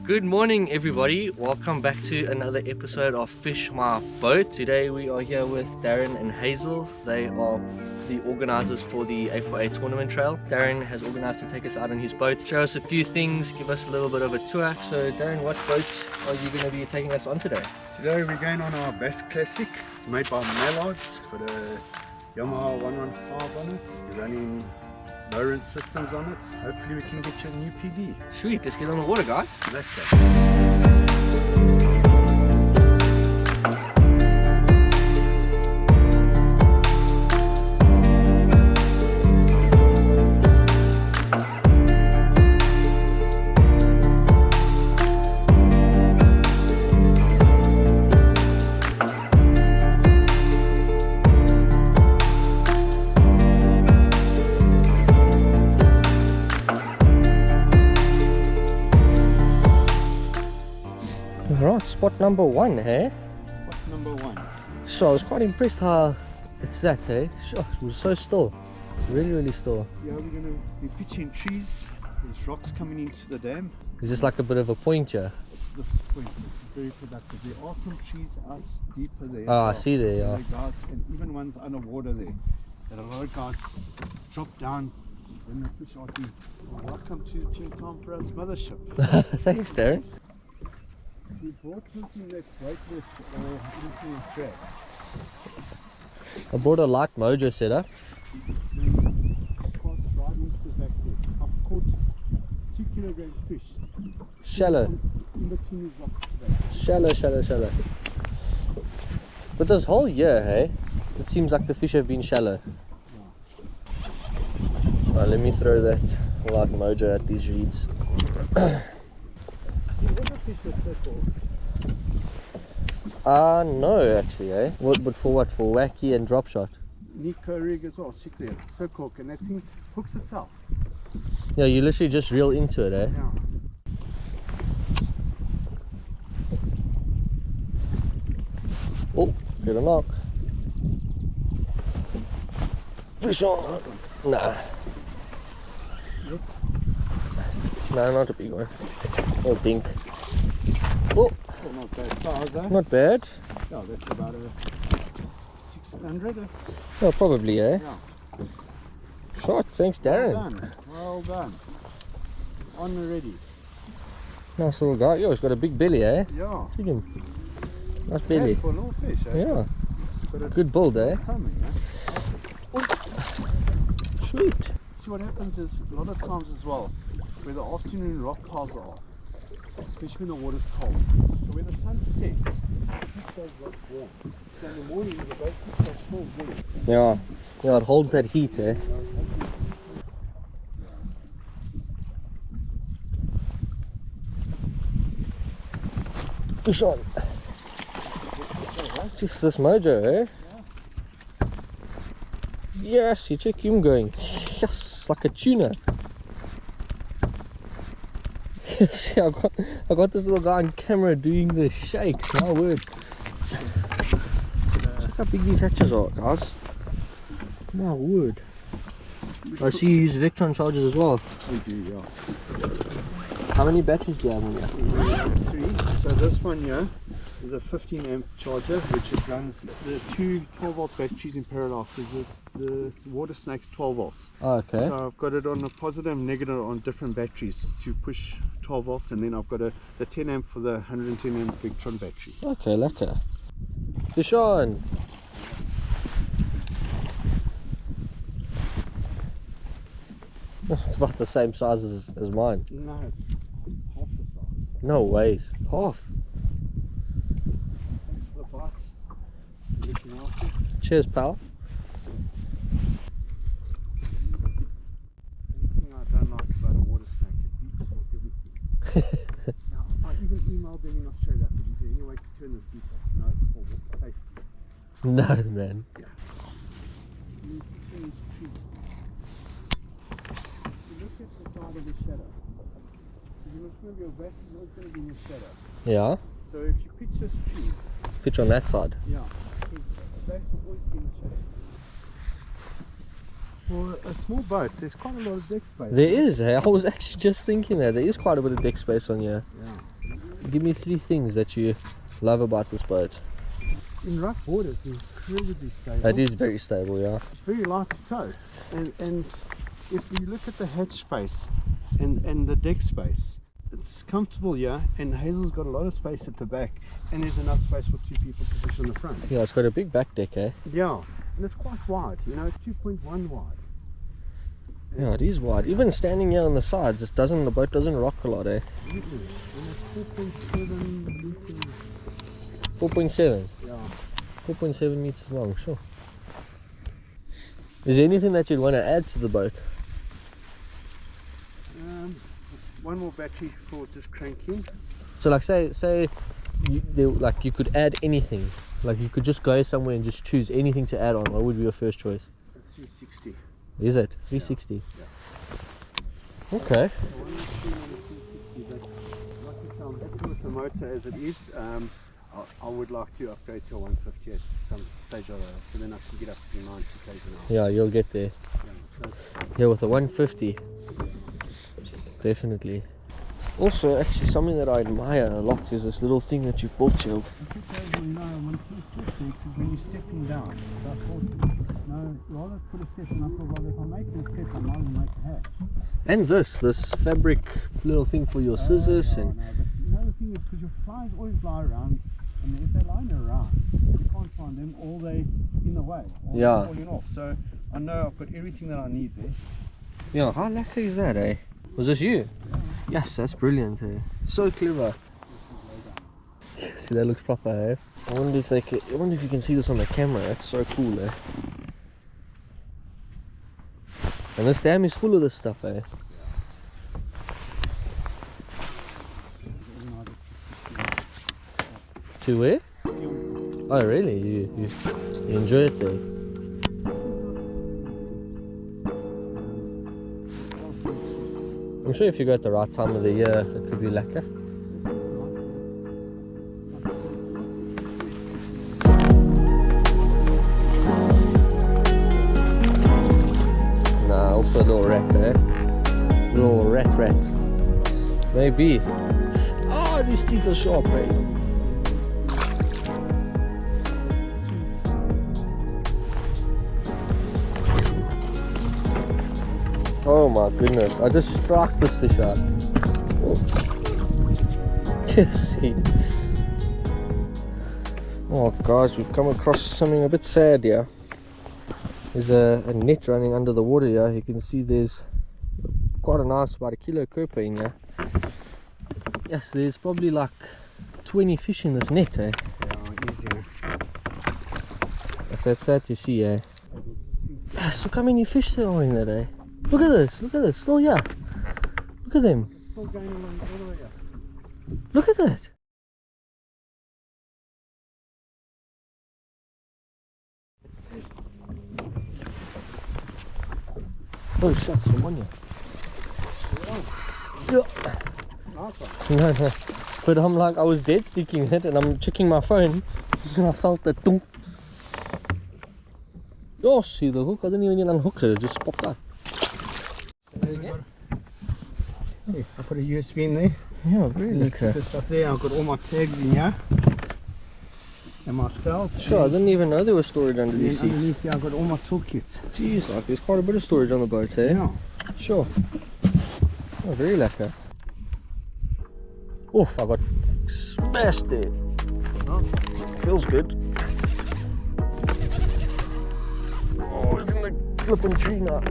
Good morning everybody, welcome back to another episode of Fish My Boat. Today we are here with Darren and Hazel. They are the organizers for the A4A tournament trail. Darren has organized to take us out on his boat, show us a few things, give us a little bit of a tour. So Darren, what boat are you going to be taking us on today? Today we're going on our Bass Classic. It's made by Mallards, got a Yamaha 115 on it. We're running Darren systems on it. Hopefully we can get you a new PB. Sweet, let's get on the water guys. Lekka. Right, spot number one, hey? Spot number one. So I was quite impressed how it's that, hey? Sure, it was so still. Really still. Yeah, we're going to be pitching trees. There's rocks coming into the dam. Is this like a bit of a point here? It's the point. It's very productive. There are some trees out deeper there. Oh, I see there, yeah. Guys, and even ones underwater there. That a lot of guys drop down when the fish are deep. Well, welcome to Team Tom for us mothership. Thanks, Darren. We brought something that's weightless or anything drag. I brought a light mojo setup. Cast right into the back there. I've caught 2 kilogram fish. Shallow. In between these rocks today. Shallow. But this whole year, hey, it seems like the fish have been shallow. Yeah. Right, let me throw that light mojo at these reeds. What are fish with circle? No, actually, eh? But for what? For wacky and drop shot? Nico rig as well, check there. Circle, and that thing hooks itself. Yeah, you literally just reel into it, eh? Yeah. Oh, get a knock. Fish on. Nah. Yep. No, not a big one. Oh, pink. Oh, Oh, not bad size, eh? not bad. Yeah, that's about a 600. Oh, probably, eh? Yeah. Shot, thanks, Darren. Well done. On already. Nice little guy. Yo, he's got a big belly, eh? Yeah. Look at him. Nice belly. For a little fish, eh? Yeah. It's got a Good build, eh? tummy, eh? Sweet. See what happens is a lot of times as well, where the afternoon rock piles are, especially when the water's cold. So when the sun sets, it keeps those rocks warm. So in the morning, the boat keeps that still warm. Yeah, it holds that heat, eh? Fish on. Just this mojo, eh? Yes, you check him going. Yes, like a tuna. See, I got this little guy on camera doing the shakes. My word. Check how big these hatches are, guys. My word. I see you use Victron chargers as well. We do, yeah. How many batteries do you have on here? 3. So this one here is a 15 amp charger, which it runs the 2 12 volt batteries in parallel, because the water snake's 12 volts. Oh, okay. So I've got it on a positive and negative on different batteries to push 12 volts, and then I've got the 10 amp for the 110 amp Victron battery. Okay, lekker. Fish on. It's about the same size as mine. No, it's half the size. No ways. Half. Thanks for the bites. Looking after. Cheers, pal. Anything I don't like about a water snake, it beeps for everything. Now, I even emailed them in Australia. I said, is there any way to turn this beep off? No, it's for safety. No, man. Yeah. You turn these trees. You look at the side of the shadow. You look at your back, you're always going to be in the shadow. Yeah. So if you pitch this tree, Pitch on that side. yeah, the base will always be in the shadow. For a small boat, there's quite a lot of deck space. There is, eh? I was actually just thinking that. There is quite a bit of deck space on here. Yeah. Give me 3 things that you love about this boat. In rough water, it's incredibly stable. It is very stable, yeah. It's very light to tow. And if you look at the hatch space and the deck space, it's comfortable here, and Hazel's got a lot of space at the back, and there's enough space for 2 people to push on the front. Yeah, it's got a big back deck, eh? Yeah, and it's quite wide, you know, it's 2.1 wide. Yeah, it is wide. Even standing here on the sides, the boat doesn't rock a lot, eh? And it's 4.7 meters. 4.7? Yeah. 4.7 meters long, sure. Is there anything that you'd want to add to the boat? One more battery for just cranking. So like say you could add anything. Like you could just go somewhere and just choose anything to add on. What would be your first choice? 360. Is it? 360? Yeah. Okay. I'm happy with the motor as it is. I would like to upgrade to a 150 at some stage or other, so then I can get up to 90 km an hour. Yeah, you'll get there. Yeah, with a 150. Definitely. Also, actually, something that I admire a lot is this little thing that you bought, Jill. When you're stepping down, so I thought, no, rather put a step, and I thought, well, if I'm making a step, I might as well make a hatch. And this fabric little thing for your scissors. No, but you know the thing is, because your flies always lie around, and if they're lying around, you can't find them, or they in the way, or yeah, falling off. So I know I've got everything that I need there. Yeah, how lekka is that, eh? Was this you? Yeah. Yes, that's brilliant, eh? So clever. See, that looks proper, eh? I wonder if you can see this on the camera. That's so cool, eh? And this dam is full of this stuff, eh? To where? Oh, really? You enjoy it there? I'm sure if you go at the right time of the year, it could be lekka. Nah, also a little rat, eh? Little rat. Maybe. Oh, these teeth are sharp, eh? Oh my goodness, I just struck this fish out. Yes, see. Oh guys, we've come across something a bit sad here. There's a net running under the water here. You can see there's quite a nice, about 1 kilo kerper in here. Yes, there's probably like 20 fish in this net, eh? Yeah, easier. That's sad to see, eh? Yes, look how many fish there are in it, eh? Look at this, still here. Look at them. Still going along all the way up. Look at that. Oh, shit, someone here. Nice one. No. But I'm like, I was dead sticking it and I'm checking my phone and I felt that thump. Oh, see the hook? I didn't even unhook it, it just popped up. See, I put a USB in there. Yeah, very lekka. This stuff there. I've got all my tags in here and my spells. Sure, I didn't even know there was storage under these seats. Underneath here, I've got all my toolkits. Jeez, like there's quite a bit of storage on the boat, eh? Yeah. Sure. Oh, very lekka. Oof, I got smashed there. Oh. Feels good. Oh, he's in the flipping tree now.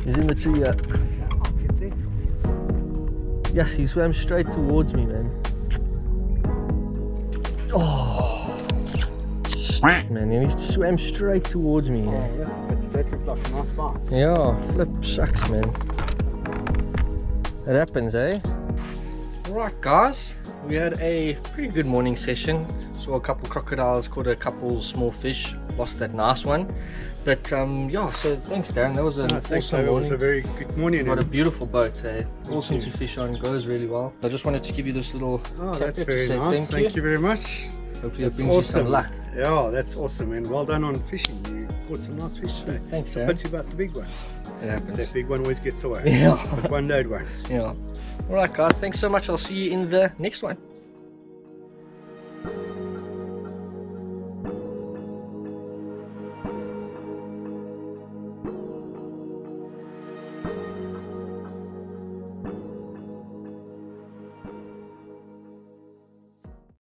He's in the tree, yeah. Yes, he swam straight towards me, man. Oh, man, and he swam straight towards me. Oh, Yeah, that's a bit, that looked like a nice bite. yeah, flip shucks, man. It happens, eh? Right, guys, we had a pretty good morning session. Saw a couple crocodiles, caught a couple small fish, lost that nice one. But yeah, so thanks, Darren. That was an awesome morning. It was a very good morning. Got a beautiful boat, eh? Awesome to fish on, goes really well. I just wanted to give you this little Oh, cap that's to very say nice. Thank you very much. Hopefully That's it brings you some awesome. luck. Yeah, that's awesome, and well done on fishing. You caught some nice fish today. Thanks, Darren. Pity about the big one. It happens. That big one always gets away. Yeah. But one node won't. Yeah. Alright guys, thanks so much. I'll see you in the next one.